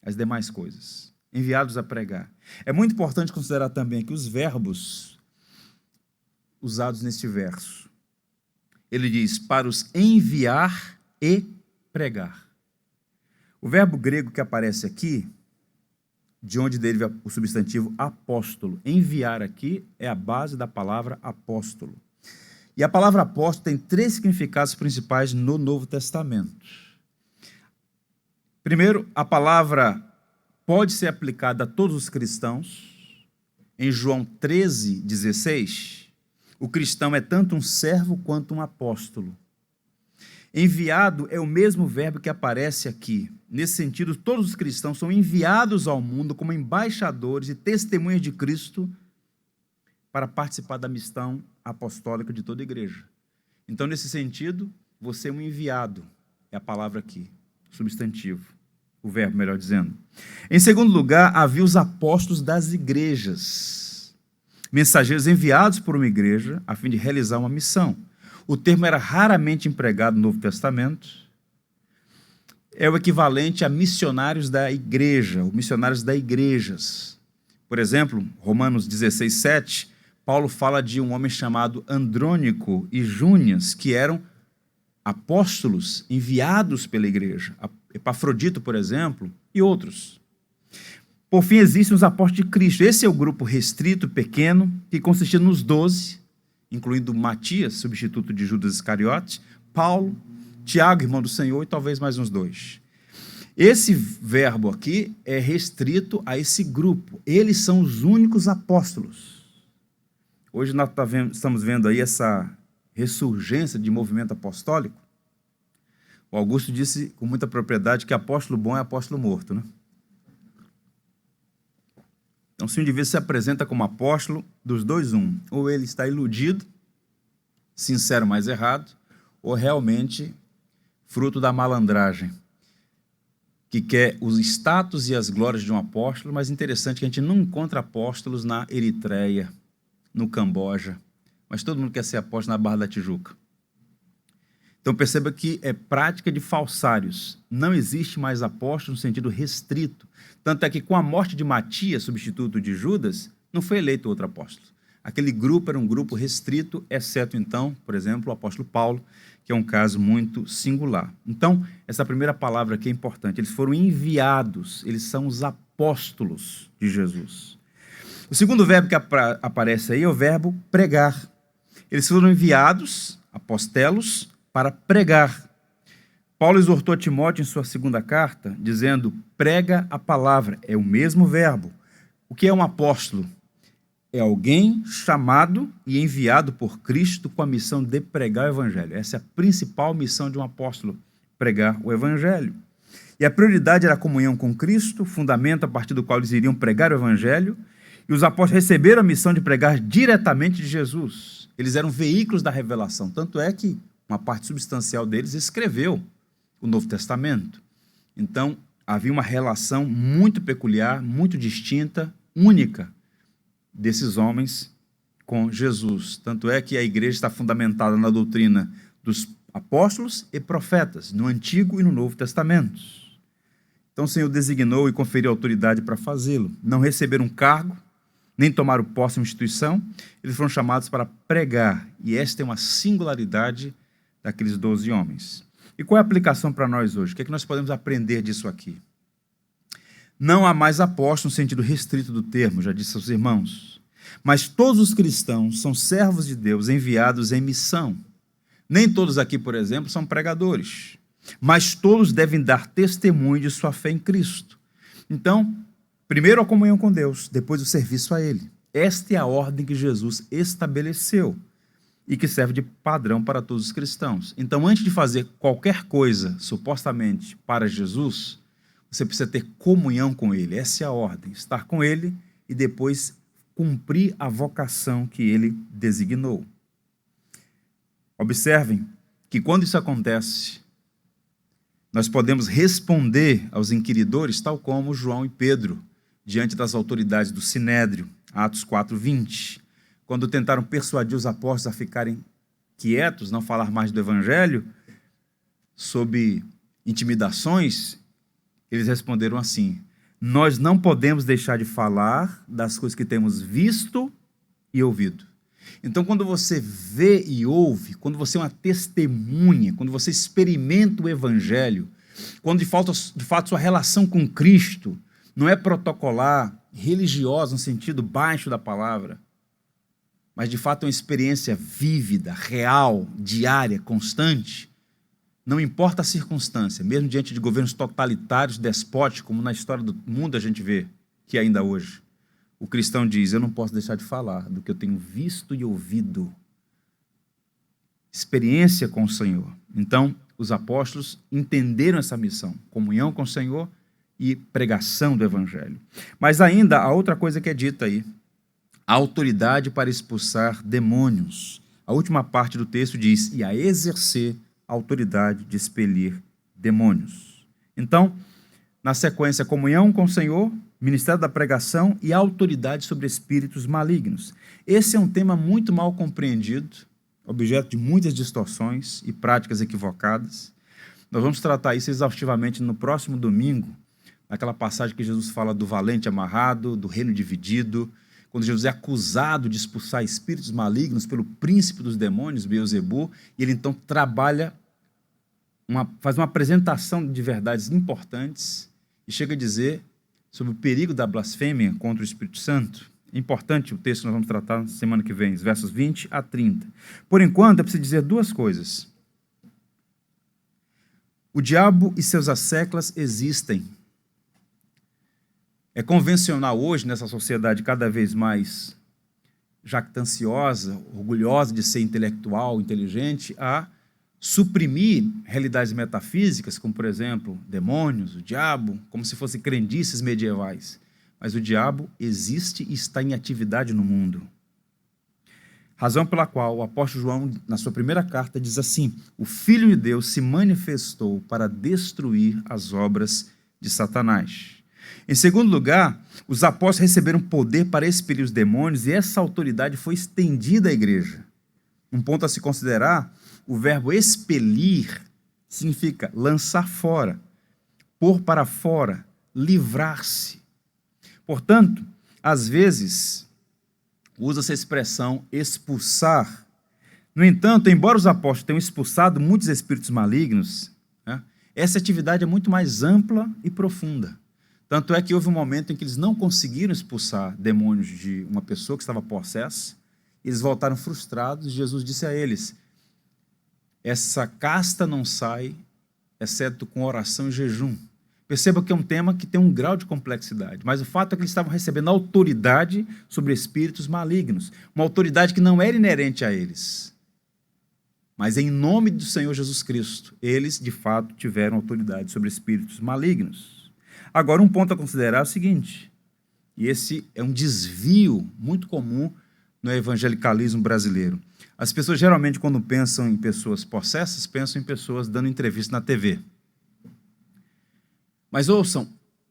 as demais coisas. Enviados a pregar. É muito importante considerar também que os verbos usados neste verso, ele diz: para os enviar e pregar. O verbo grego que aparece aqui, de onde deriva o substantivo apóstolo, enviar aqui é a base da palavra apóstolo. E a palavra apóstolo tem 3 significados principais no Novo Testamento. Primeiro, a palavra pode ser aplicada a todos os cristãos. Em João 13:16, o cristão é tanto um servo quanto um apóstolo. Enviado é o mesmo verbo que aparece aqui. Nesse sentido, todos os cristãos são enviados ao mundo como embaixadores e testemunhas de Cristo para participar da missão apostólica de toda a igreja. Então, nesse sentido, você é um enviado, é a palavra aqui, substantivo, o verbo, melhor dizendo. Em segundo lugar, havia os apóstolos das igrejas, mensageiros enviados por uma igreja a fim de realizar uma missão. O termo era raramente empregado no Novo Testamento. É o equivalente a missionários da igreja, ou missionários das igrejas. Por exemplo, Romanos 16:7, Paulo fala de um homem chamado Andrônico e Júnias, que eram apóstolos enviados pela igreja. Epafrodito, por exemplo, e outros. Por fim, existem os apóstolos de Cristo. Esse é o grupo restrito, pequeno, que consistia nos 12, incluindo Matias, substituto de Judas Iscariote, Paulo, Tiago, irmão do Senhor, e talvez mais uns 2. Esse verbo aqui é restrito a esse grupo. Eles são os únicos apóstolos. Hoje nós estamos vendo aí essa ressurgência de movimento apostólico. O Augusto disse com muita propriedade que apóstolo bom é apóstolo morto, né? Então, se um indivíduo se apresenta como apóstolo, dos dois, um. Ou ele está iludido, sincero, mas errado, ou realmente fruto da malandragem, que quer os status e as glórias de um apóstolo, mas interessante que a gente não encontra apóstolos na Eritreia, no Camboja, mas todo mundo quer ser apóstolo na Barra da Tijuca. Então perceba que é prática de falsários. Não existe mais apóstolo no sentido restrito. Tanto é que com a morte de Matias, substituto de Judas, não foi eleito outro apóstolo. Aquele grupo era um grupo restrito, exceto então, por exemplo, o apóstolo Paulo, que é um caso muito singular. Então, essa primeira palavra aqui é importante. Eles foram enviados, eles são os apóstolos de Jesus. O segundo verbo que aparece aí é o verbo pregar. Eles foram enviados, apostelos, para pregar. Paulo exortou Timóteo em sua segunda carta, dizendo, prega a palavra. É o mesmo verbo. O que é um apóstolo? É alguém chamado e enviado por Cristo com a missão de pregar o evangelho. Essa é a principal missão de um apóstolo, pregar o evangelho. E a prioridade era a comunhão com Cristo, fundamento a partir do qual eles iriam pregar o evangelho, e os apóstolos receberam a missão de pregar diretamente de Jesus. Eles eram veículos da revelação, tanto é que uma parte substancial deles escreveu o Novo Testamento. Então, havia uma relação muito peculiar, muito distinta, única, desses homens com Jesus. Tanto é que a igreja está fundamentada na doutrina dos apóstolos e profetas, no Antigo e no Novo Testamento. Então o Senhor designou e conferiu autoridade para fazê-lo. Não receberam cargo, nem tomaram posse em instituição, eles foram chamados para pregar. E esta é uma singularidade daqueles 12 homens. E qual é a aplicação para nós hoje? O que é que nós podemos aprender disso aqui? Não há mais apóstolo no sentido restrito do termo, já disse aos irmãos. Mas todos os cristãos são servos de Deus enviados em missão. Nem todos aqui, por exemplo, são pregadores. Mas todos devem dar testemunho de sua fé em Cristo. Então, primeiro a comunhão com Deus, depois o serviço a Ele. Esta é a ordem que Jesus estabeleceu e que serve de padrão para todos os cristãos. Então, antes de fazer qualquer coisa, supostamente, para Jesus, você precisa ter comunhão com Ele. Essa é a ordem, estar com Ele e depois cumprir a vocação que Ele designou. Observem que quando isso acontece, nós podemos responder aos inquiridores, tal como João e Pedro, diante das autoridades do Sinédrio, Atos 4:20, quando tentaram persuadir os apóstolos a ficarem quietos, não falar mais do Evangelho, sob intimidações, eles responderam assim, nós não podemos deixar de falar das coisas que temos visto e ouvido. Então, quando você vê e ouve, quando você é uma testemunha, quando você experimenta o Evangelho, quando de fato sua relação com Cristo não é protocolar, religiosa no sentido baixo da palavra, mas de fato é uma experiência vívida, real, diária, constante, não importa a circunstância, mesmo diante de governos totalitários, despóticos, como na história do mundo a gente vê, que ainda hoje, o cristão diz, eu não posso deixar de falar do que eu tenho visto e ouvido. Experiência com o Senhor. Então, os apóstolos entenderam essa missão, comunhão com o Senhor e pregação do Evangelho. Mas ainda há outra coisa que é dita aí, a autoridade para expulsar demônios. A última parte do texto diz, e a exercer a autoridade de expelir demônios. Então, na sequência, comunhão com o Senhor, ministério da pregação e autoridade sobre espíritos malignos. Esse é um tema muito mal compreendido, objeto de muitas distorções e práticas equivocadas. Nós vamos tratar isso exaustivamente no próximo domingo, naquela passagem que Jesus fala do valente amarrado, do reino dividido, quando Jesus é acusado de expulsar espíritos malignos pelo príncipe dos demônios, Beelzebul, e ele então faz uma apresentação de verdades importantes e chega a dizer sobre o perigo da blasfêmia contra o Espírito Santo. É importante o texto que nós vamos tratar na semana que vem, versos 20 a 30. Por enquanto, eu preciso dizer duas coisas. O diabo e seus asseclas existem. É convencional hoje, nessa sociedade cada vez mais jactanciosa, orgulhosa de ser intelectual, inteligente, a suprimir realidades metafísicas, como, por exemplo, demônios, o diabo, como se fossem crendices medievais. Mas o diabo existe e está em atividade no mundo. Razão pela qual o apóstolo João, na sua primeira carta, diz assim, o Filho de Deus se manifestou para destruir as obras de Satanás. Em segundo lugar, os apóstolos receberam poder para expelir os demônios e essa autoridade foi estendida à igreja. Um ponto a se considerar o verbo expelir significa lançar fora, pôr para fora, livrar-se. Portanto, às vezes, usa-se a expressão expulsar. No entanto, embora os apóstolos tenham expulsado muitos espíritos malignos, né, essa atividade é muito mais ampla e profunda. Tanto é que houve um momento em que eles não conseguiram expulsar demônios de uma pessoa que estava possessa, eles voltaram frustrados, e Jesus disse a eles: essa casta não sai, exceto com oração e jejum. Perceba que é um tema que tem um grau de complexidade, mas o fato é que eles estavam recebendo autoridade sobre espíritos malignos, uma autoridade que não era inerente a eles. Mas em nome do Senhor Jesus Cristo, eles, de fato, tiveram autoridade sobre espíritos malignos. Agora, um ponto a considerar é o seguinte, e esse é um desvio muito comum no evangelicalismo brasileiro. As pessoas, geralmente, quando pensam em pessoas possessas, pensam em pessoas dando entrevista na TV. Mas ouçam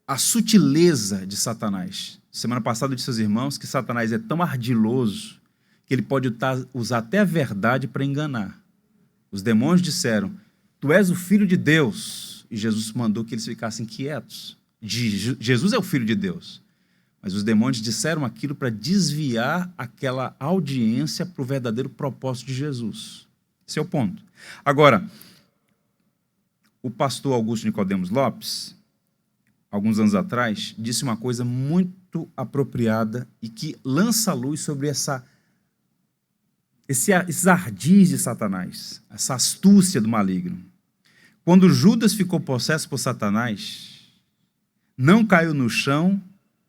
a sutileza de Satanás. Semana passada eu disse aos irmãos que Satanás é tão ardiloso que ele pode usar até a verdade para enganar. Os demônios disseram: tu és o Filho de Deus. E Jesus mandou que eles ficassem quietos. Jesus é o Filho de Deus. Mas os demônios disseram aquilo para desviar aquela audiência para o verdadeiro propósito de Jesus. Esse é o ponto. Agora, o pastor Augusto Nicodemos Lopes, alguns anos atrás, disse uma coisa muito apropriada e que lança luz sobre esses ardis de Satanás, essa astúcia do maligno. Quando Judas ficou possesso por Satanás, não caiu no chão,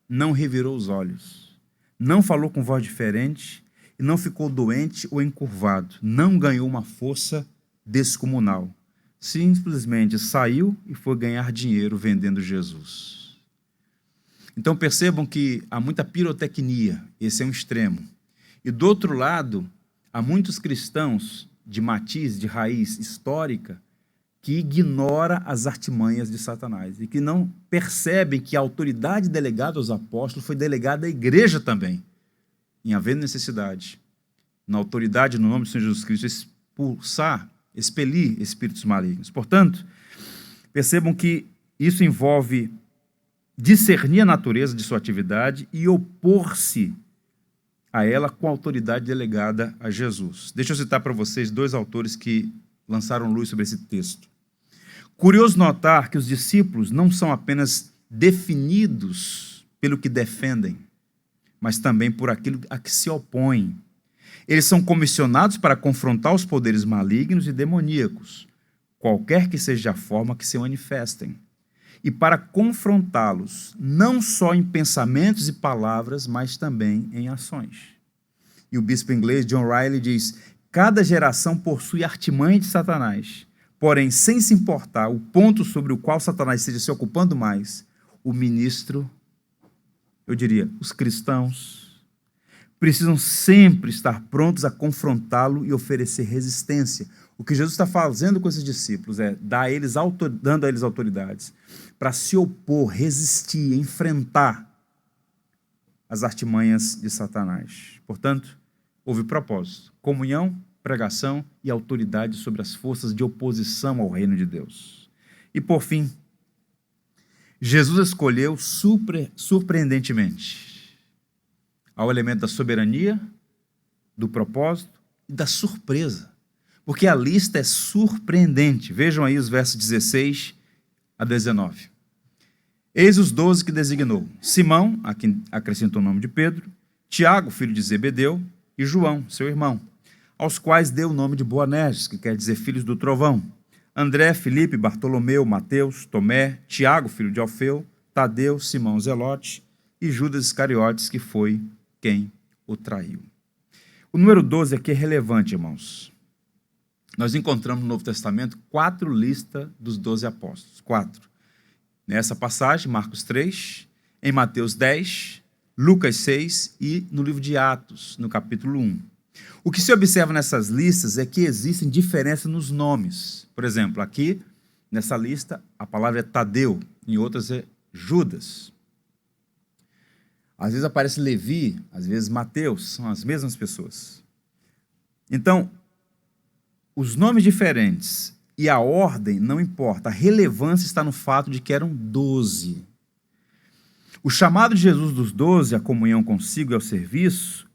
não revirou os olhos, não falou com voz diferente e não ficou doente ou encurvado, não ganhou uma força descomunal. Simplesmente saiu e foi ganhar dinheiro vendendo Jesus. Então percebam que há muita pirotecnia, esse é um extremo. E do outro lado, há muitos cristãos de matiz, de raiz histórica, que ignora as artimanhas de Satanás e que não percebem que a autoridade delegada aos apóstolos foi delegada à igreja também, em havendo necessidade, na autoridade no nome do Senhor Jesus Cristo, expulsar, expelir espíritos malignos. Portanto, percebam que isso envolve discernir a natureza de sua atividade e opor-se a ela com a autoridade delegada a Jesus. Deixa eu citar para vocês dois autores que lançaram luz sobre esse texto. Curioso notar que os discípulos não são apenas definidos pelo que defendem, mas também por aquilo a que se opõem. Eles são comissionados para confrontar os poderes malignos e demoníacos, qualquer que seja a forma que se manifestem, e para confrontá-los não só em pensamentos e palavras, mas também em ações. E o bispo inglês John Riley diz: cada geração possui artimanha de Satanás, porém, sem se importar o ponto sobre o qual Satanás esteja se ocupando mais, o ministro, eu diria, os cristãos, precisam sempre estar prontos a confrontá-lo e oferecer resistência. O que Jesus está fazendo com esses discípulos é dando a eles autoridades para se opor, resistir, enfrentar as artimanhas de Satanás. Portanto, houve propósito, comunhão, pregação e autoridade sobre as forças de oposição ao reino de Deus. E por fim, Jesus escolheu surpreendentemente ao elemento da soberania, do propósito e da surpresa, porque a lista é surpreendente. Vejam aí os versos 16 a 19. Eis os 12 que designou: Simão, a quem acrescentou o nome de Pedro, Tiago, filho de Zebedeu, e João, seu irmão, aos quais deu o nome de Boanerges, que quer dizer filhos do trovão, André, Filipe, Bartolomeu, Mateus, Tomé, Tiago, filho de Alfeu, Tadeu, Simão Zelote e Judas Iscariotes, que foi quem o traiu. O número 12 aqui é relevante, irmãos. Nós encontramos no Novo Testamento 4 listas dos 12 apóstolos. 4. Nessa passagem, Marcos 3, em Mateus 10, Lucas 6 e no livro de Atos, no capítulo 1. O que se observa nessas listas é que existem diferenças nos nomes. Por exemplo, aqui, nessa lista, a palavra é Tadeu, em outras é Judas. Às vezes aparece Levi, às vezes Mateus, são as mesmas pessoas. Então, os nomes diferentes e a ordem não importa. A relevância está no fato de que eram 12. O chamado de Jesus dos 12 à comunhão consigo e ao serviço,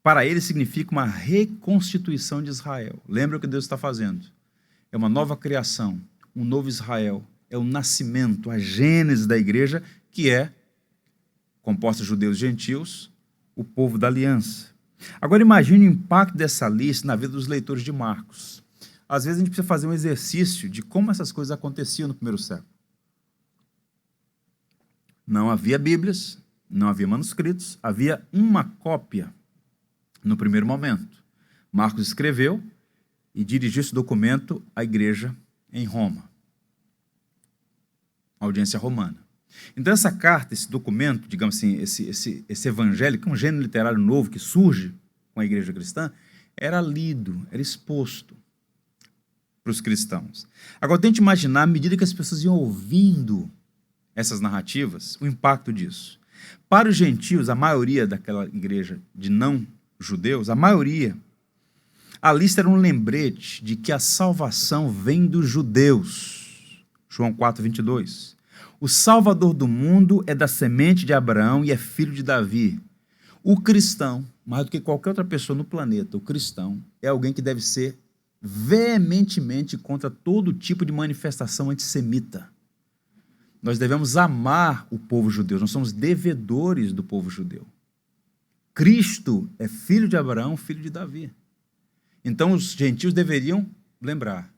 para ele significa uma reconstituição de Israel. Lembra o que Deus está fazendo? É uma nova criação, um novo Israel. É o nascimento, a gênese da igreja, que é composta de judeus e gentios, o povo da aliança. Agora imagine o impacto dessa lista na vida dos leitores de Marcos. Às vezes a gente precisa fazer um exercício de como essas coisas aconteciam no primeiro século. Não havia Bíblias, não havia manuscritos, havia uma cópia no primeiro momento. Marcos escreveu e dirigiu esse documento à igreja em Roma, a audiência romana. Então essa carta, esse documento, digamos assim, esse evangelho, que é um gênero literário novo que surge com a igreja cristã, era lido, era exposto para os cristãos. Agora tente imaginar, à medida que as pessoas iam ouvindo essas narrativas, o impacto disso. Para os gentios, a maioria daquela igreja de não-judeus, a maioria, a lista era um lembrete de que a salvação vem dos judeus. João 4:22. O Salvador do mundo é da semente de Abraão e é filho de Davi. O cristão, mais do que qualquer outra pessoa no planeta, o cristão é alguém que deve ser veementemente contra todo tipo de manifestação antissemita. Nós devemos amar o povo judeu, nós somos devedores do povo judeu. Cristo é filho de Abraão, filho de Davi. Então os gentios deveriam lembrar,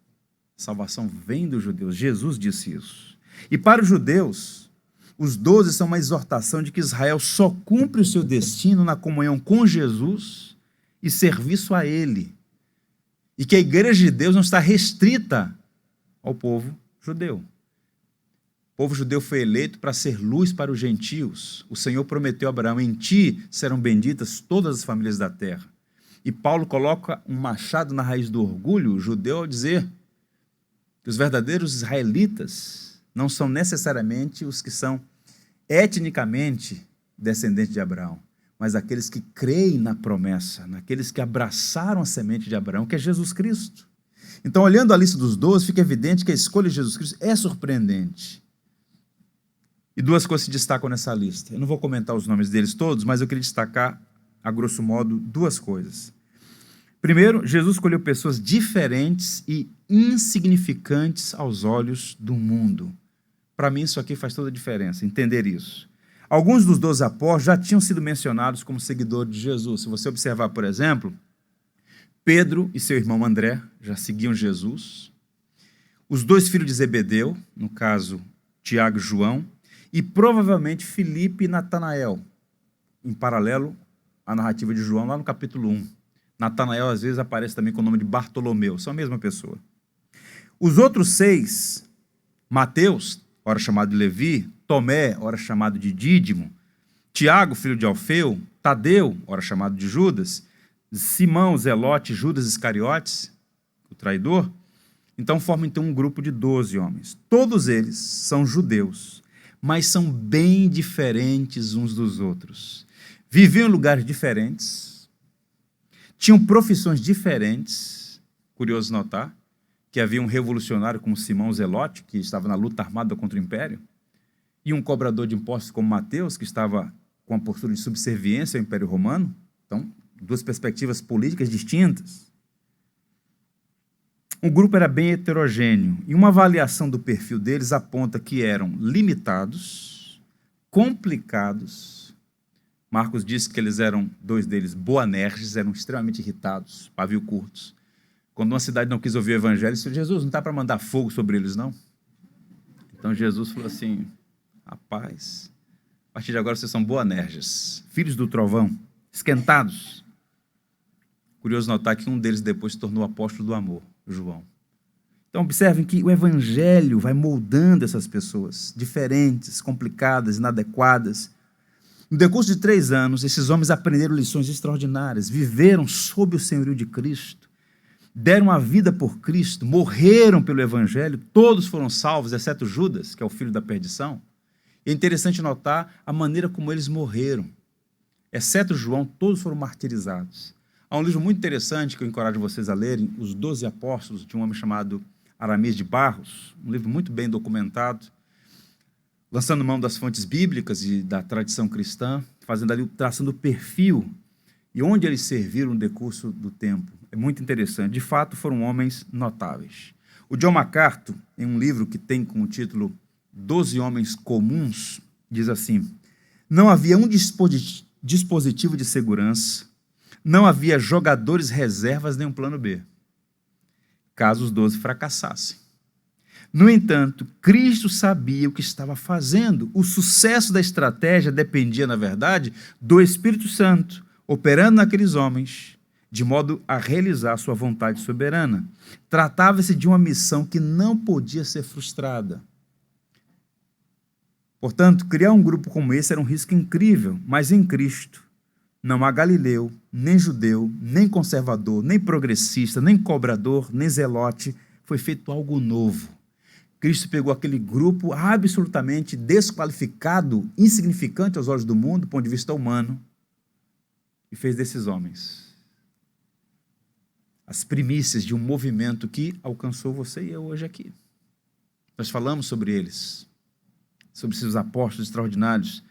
salvação vem dos judeus, Jesus disse isso. E para os judeus, os 12 são uma exortação de que Israel só cumpre o seu destino na comunhão com Jesus e serviço a Ele. E que a igreja de Deus não está restrita ao povo judeu. O povo judeu foi eleito para ser luz para os gentios. O Senhor prometeu a Abraão, em ti serão benditas todas as famílias da terra. E Paulo coloca um machado na raiz do orgulho judeu ao dizer que os verdadeiros israelitas não são necessariamente os que são etnicamente descendentes de Abraão, mas aqueles que creem na promessa, naqueles que abraçaram a semente de Abraão, que é Jesus Cristo. Então, olhando a lista dos 12, fica evidente que a escolha de Jesus Cristo é surpreendente. E duas coisas se destacam nessa lista. Eu não vou comentar os nomes deles todos, mas eu queria destacar, a grosso modo, duas coisas. Primeiro, Jesus escolheu pessoas diferentes e insignificantes aos olhos do mundo. Para mim, isso aqui faz toda a diferença, entender isso. Alguns dos 12 apóstolos já tinham sido mencionados como seguidores de Jesus. Se você observar, por exemplo, Pedro e seu irmão André já seguiam Jesus. Os 2 filhos de Zebedeu, no caso, Tiago e João, e provavelmente Filipe e Natanael, em paralelo à narrativa de João, lá no capítulo 1. Natanael, às vezes, aparece também com o nome de Bartolomeu, são a mesma pessoa. Os outros 6, Mateus, ora chamado de Levi, Tomé, ora chamado de Dídimo, Tiago, filho de Alfeu, Tadeu, ora chamado de Judas, Simão, Zelote, Judas Iscariotes, o traidor, então formam um grupo de 12 homens. Todos eles são judeus, mas são bem diferentes uns dos outros. Viviam em lugares diferentes, tinham profissões diferentes, curioso notar, que havia um revolucionário como Simão Zelote, que estava na luta armada contra o império, e um cobrador de impostos como Mateus, que estava com a postura de subserviência ao Império Romano. Então, duas perspectivas políticas distintas. O grupo era bem heterogêneo, e uma avaliação do perfil deles aponta que eram limitados, complicados. Marcos disse que eles eram, 2 deles, boanerges, eram extremamente irritados, pavio curtos. Quando uma cidade não quis ouvir o evangelho, disse: Jesus, não está para mandar fogo sobre eles, não? Então Jesus falou assim: rapaz, a partir de agora vocês são boanerges, filhos do trovão, esquentados. Curioso notar que um deles depois se tornou apóstolo do amor, João. Então observem que o evangelho vai moldando essas pessoas, diferentes, complicadas, inadequadas. No decurso de 3 anos, esses homens aprenderam lições extraordinárias, viveram sob o senhorio de Cristo, deram a vida por Cristo, morreram pelo evangelho, todos foram salvos, exceto Judas, que é o filho da perdição. É interessante notar a maneira como eles morreram. Exceto João, todos foram martirizados. Há um livro muito interessante que eu encorajo vocês a lerem, Os 12 Apóstolos, de um homem chamado Aramis de Barros, um livro muito bem documentado, lançando mão das fontes bíblicas e da tradição cristã, fazendo ali, traçando o perfil e onde eles serviram no decurso do tempo. É muito interessante. De fato, foram homens notáveis. O John MacArthur, em um livro que tem como título 12 Homens Comuns, diz assim: não havia um dispositivo de segurança, não havia jogadores reservas nem um plano B, caso os 12 fracassassem. No entanto, Cristo sabia o que estava fazendo. O sucesso da estratégia dependia, na verdade, do Espírito Santo, operando naqueles homens, de modo a realizar sua vontade soberana. Tratava-se de uma missão que não podia ser frustrada. Portanto, criar um grupo como esse era um risco incrível, mas em Cristo não há galileu, nem judeu, nem conservador, nem progressista, nem cobrador, nem zelote. Foi feito algo novo. Cristo pegou aquele grupo absolutamente desqualificado, insignificante aos olhos do mundo, do ponto de vista humano, e fez desses homens as primícias de um movimento que alcançou você e eu hoje aqui. Nós falamos sobre eles, sobre seus apóstolos extraordinários,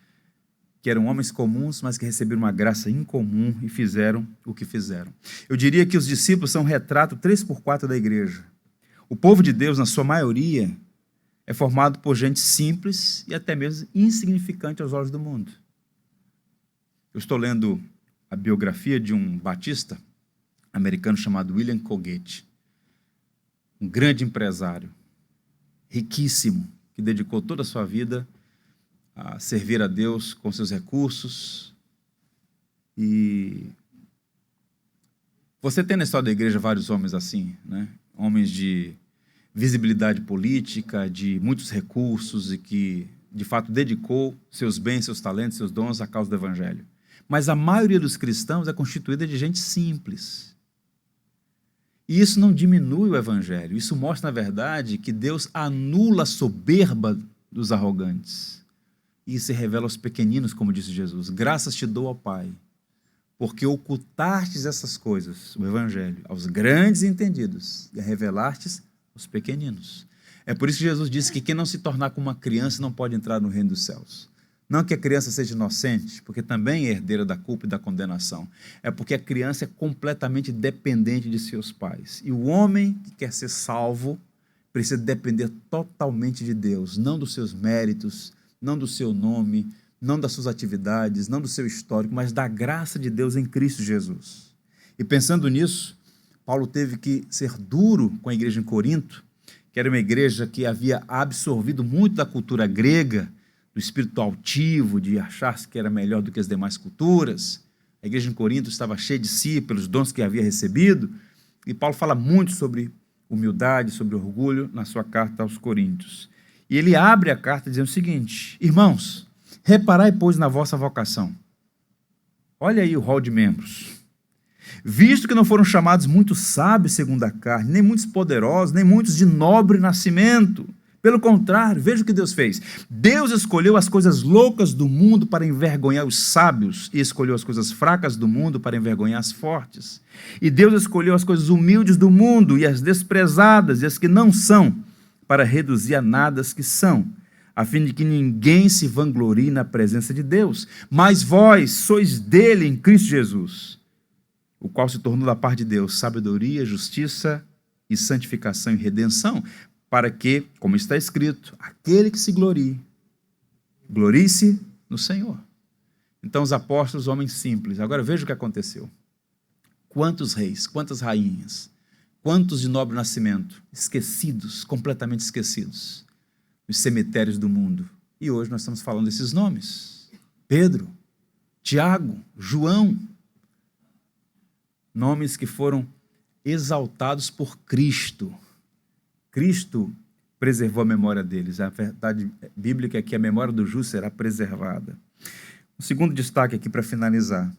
que eram homens comuns, mas que receberam uma graça incomum e fizeram o que fizeram. Eu diria que os discípulos são um retrato 3x4 da igreja. O povo de Deus, na sua maioria, é formado por gente simples e até mesmo insignificante aos olhos do mundo. Eu estou lendo a biografia de um batista americano chamado William Colgate, um grande empresário, riquíssimo, que dedicou toda a sua vida a servir a Deus com seus recursos. E você tem na história da igreja vários homens assim, né? Homens de visibilidade política, de muitos recursos e que, de fato, dedicou seus bens, seus talentos, seus dons à causa do Evangelho. Mas a maioria dos cristãos é constituída de gente simples. E isso não diminui o Evangelho. Isso mostra, na verdade, que Deus anula a soberba dos arrogantes e se revela aos pequeninos, como disse Jesus. Graças te dou, ó Pai, porque ocultastes essas coisas, o Evangelho, aos grandes entendidos e a revelastes aos pequeninos. É por isso que Jesus disse que quem não se tornar como uma criança não pode entrar no reino dos céus. Não que a criança seja inocente, porque também é herdeira da culpa e da condenação. É porque a criança é completamente dependente de seus pais. E o homem que quer ser salvo precisa depender totalmente de Deus, não dos seus méritos, não do seu nome, não das suas atividades, não do seu histórico, mas da graça de Deus em Cristo Jesus. E pensando nisso, Paulo teve que ser duro com a igreja em Corinto, que era uma igreja que havia absorvido muito da cultura grega, do espírito altivo, de achar-se que era melhor do que as demais culturas. A igreja em Corinto estava cheia de si, pelos dons que havia recebido, e Paulo fala muito sobre humildade, sobre orgulho, na sua carta aos Coríntios. E ele abre a carta dizendo o seguinte: irmãos, reparai, pois, na vossa vocação. Olha aí o rol de membros. Visto que não foram chamados muitos sábios segundo a carne, nem muitos poderosos, nem muitos de nobre nascimento. Pelo contrário, veja o que Deus fez. Deus escolheu as coisas loucas do mundo para envergonhar os sábios e escolheu as coisas fracas do mundo para envergonhar as fortes. E Deus escolheu as coisas humildes do mundo e as desprezadas e as que não são, para reduzir a nada as que são, a fim de que ninguém se vanglorie na presença de Deus. Mas vós sois dele em Cristo Jesus, o qual se tornou da parte de Deus sabedoria, justiça e santificação e redenção, para que, como está escrito, aquele que se glorie, glorie-se no Senhor. Então os apóstolos, homens simples. Agora veja o que aconteceu. Quantos reis, quantas rainhas, quantos de nobre nascimento, esquecidos, completamente esquecidos, nos cemitérios do mundo. E hoje nós estamos falando desses nomes. Pedro, Tiago, João. Nomes que foram exaltados por Cristo. Cristo preservou a memória deles. A verdade bíblica é que a memória do justo será preservada. Um segundo destaque aqui para finalizar.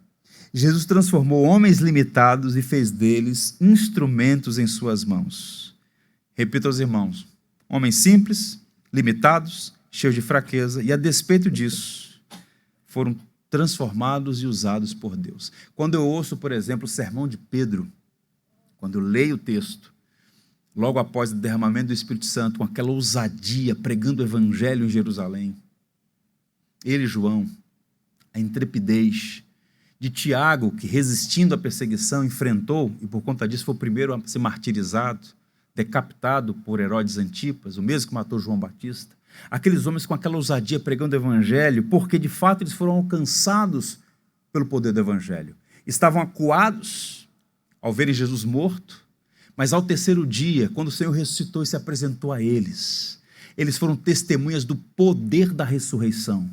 Jesus transformou homens limitados e fez deles instrumentos em suas mãos. Repito aos irmãos, homens simples, limitados, cheios de fraqueza, e a despeito disso, foram transformados e usados por Deus. Quando eu ouço, por exemplo, o sermão de Pedro, quando eu leio o texto, logo após o derramamento do Espírito Santo, com aquela ousadia, pregando o evangelho em Jerusalém, ele, João, a intrepidez de Tiago, que resistindo à perseguição enfrentou, e por conta disso foi o primeiro a ser martirizado, decapitado por Herodes Antipas, o mesmo que matou João Batista. Aqueles homens com aquela ousadia pregando o evangelho, porque de fato eles foram alcançados pelo poder do evangelho. Estavam acuados ao verem Jesus morto, mas ao terceiro dia, quando o Senhor ressuscitou e se apresentou a eles, eles foram testemunhas do poder da ressurreição.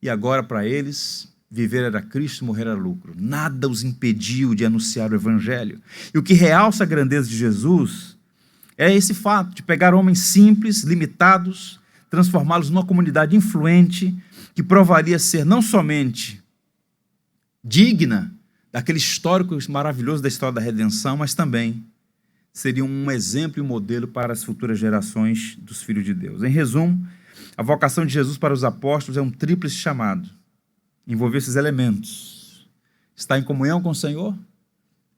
E agora para eles, viver era Cristo, morrer era lucro. Nada os impediu de anunciar o evangelho. E o que realça a grandeza de Jesus é esse fato de pegar homens simples, limitados, transformá-los numa comunidade influente, que provaria ser não somente digna daquele histórico maravilhoso da história da redenção, mas também seria um exemplo e um modelo para as futuras gerações dos filhos de Deus. Em resumo, a vocação de Jesus para os apóstolos é um tríplice chamado. Envolver esses elementos: estar em comunhão com o Senhor,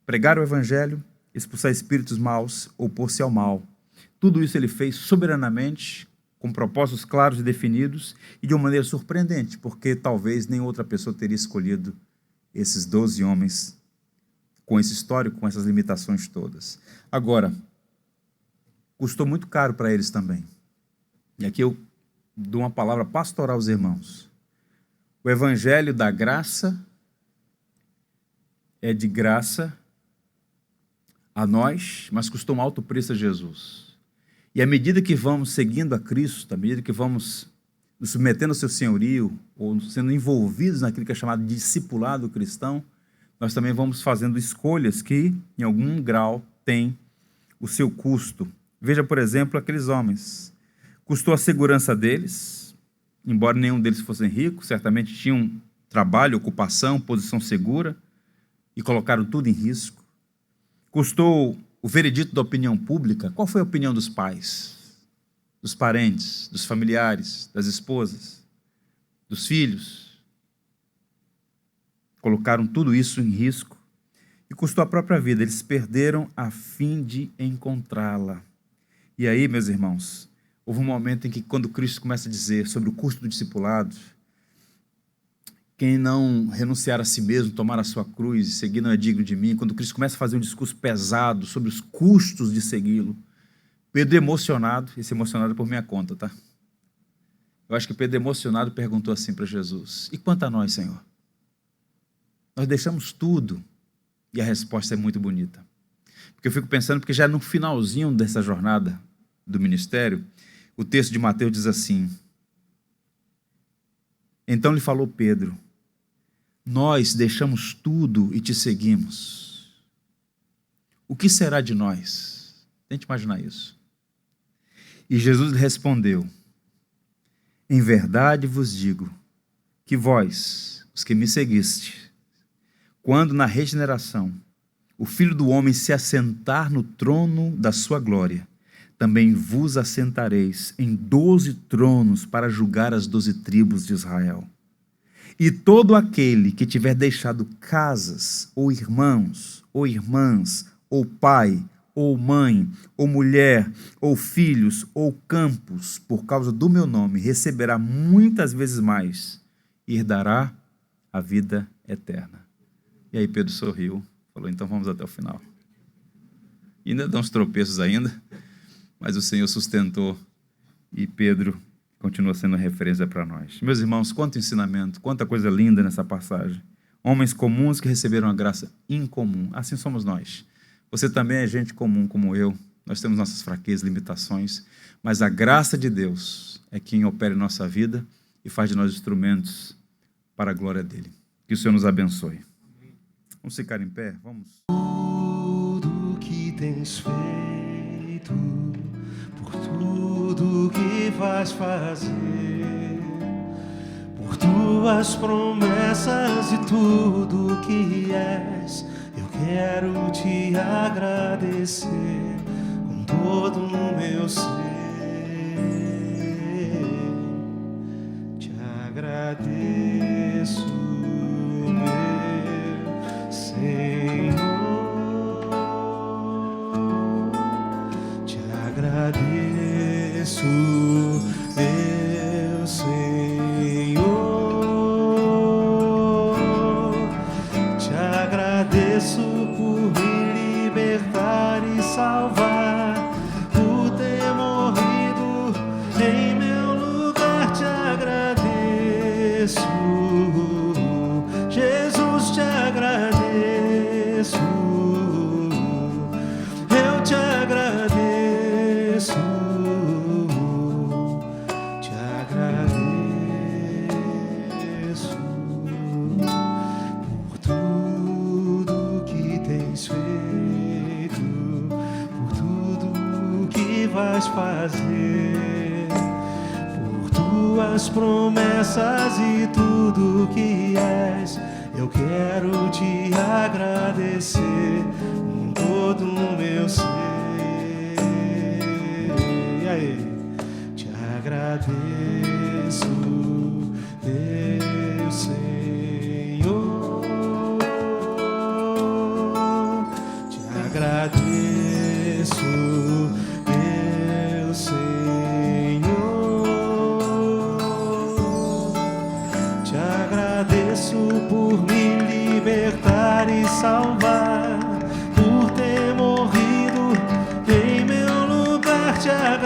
pregar o evangelho, expulsar espíritos maus, opor-se ao mal. Tudo isso ele fez soberanamente, com propósitos claros e definidos, e de uma maneira surpreendente, porque talvez nem outra pessoa teria escolhido esses 12 homens com esse histórico, com essas limitações todas. Agora, custou muito caro para eles também. E aqui eu dou uma palavra pastoral aos irmãos. O evangelho da graça é de graça a nós, mas custou um alto preço a Jesus. E à medida que vamos seguindo a Cristo, à medida que vamos nos submetendo ao seu senhorio, ou sendo envolvidos naquilo que é chamado de discipulado cristão, nós também vamos fazendo escolhas que, em algum grau, têm o seu custo. Veja, por exemplo, aqueles homens. Custou a segurança deles, embora nenhum deles fosse rico, certamente tinham trabalho, ocupação, posição segura, e colocaram tudo em risco. Custou o veredito da opinião pública. Qual foi a opinião dos pais, dos parentes, dos familiares, das esposas, dos filhos? Colocaram tudo isso em risco e custou a própria vida. Eles perderam a fim de encontrá-la. E aí, meus irmãos, houve um momento em que, quando Cristo começa a dizer sobre o custo do discipulado, quem não renunciar a si mesmo, tomar a sua cruz e seguir não é digno de mim, quando Cristo começa a fazer um discurso pesado sobre os custos de segui-lo, Pedro emocionado, esse emocionado é por minha conta, tá? Eu acho que Pedro emocionado perguntou assim para Jesus: e quanto a nós, Senhor? Nós deixamos tudo. E a resposta é muito bonita. Porque eu fico pensando, porque já no finalzinho dessa jornada do ministério, o texto de Mateus diz assim: então lhe falou Pedro, nós deixamos tudo e te seguimos. O que será de nós? Tente imaginar isso. E Jesus lhe respondeu: em verdade vos digo que vós, os que me seguiste, quando na regeneração o Filho do Homem se assentar no trono da sua glória, também vos assentareis em 12 tronos para julgar as 12 tribos de Israel. E todo aquele que tiver deixado casas, ou irmãos, ou irmãs, ou pai, ou mãe, ou mulher, ou filhos, ou campos, por causa do meu nome, receberá muitas vezes mais e herdará a vida eterna. E aí Pedro sorriu, falou: então vamos até o final. E ainda dá uns tropeços ainda, mas o Senhor sustentou e Pedro continua sendo referência para nós. Meus irmãos, quanto ensinamento, quanta coisa linda nessa passagem. Homens comuns que receberam a graça incomum. Assim somos nós. Você também é gente comum como eu. Nós temos nossas fraquezas, limitações, mas a graça de Deus é quem opera em nossa vida e faz de nós instrumentos para a glória dele. Que o Senhor nos abençoe. Vamos ficar em pé? Vamos. Tudo que tens feito, por tudo que vais fazer, por tuas promessas e tudo que és, eu quero te agradecer com todo o meu ser. Te agradeço. meu Senhor. Te agradeço por me libertar e salvar, por ter morrido em meu lugar. Te agradeço, Jesus, te agradeço. Eu te agradeço, te agradeço por tudo que tens feito, por tudo que vais fazer, por tuas promessas e tudo que és. Eu quero te agradecer com todo o meu ser. E aí? Te agradeço, meu Senhor. Te agradeço, meu Senhor. Te agradeço por me libertar e salvar, por ter morrido em meu lugar. Te agradeço,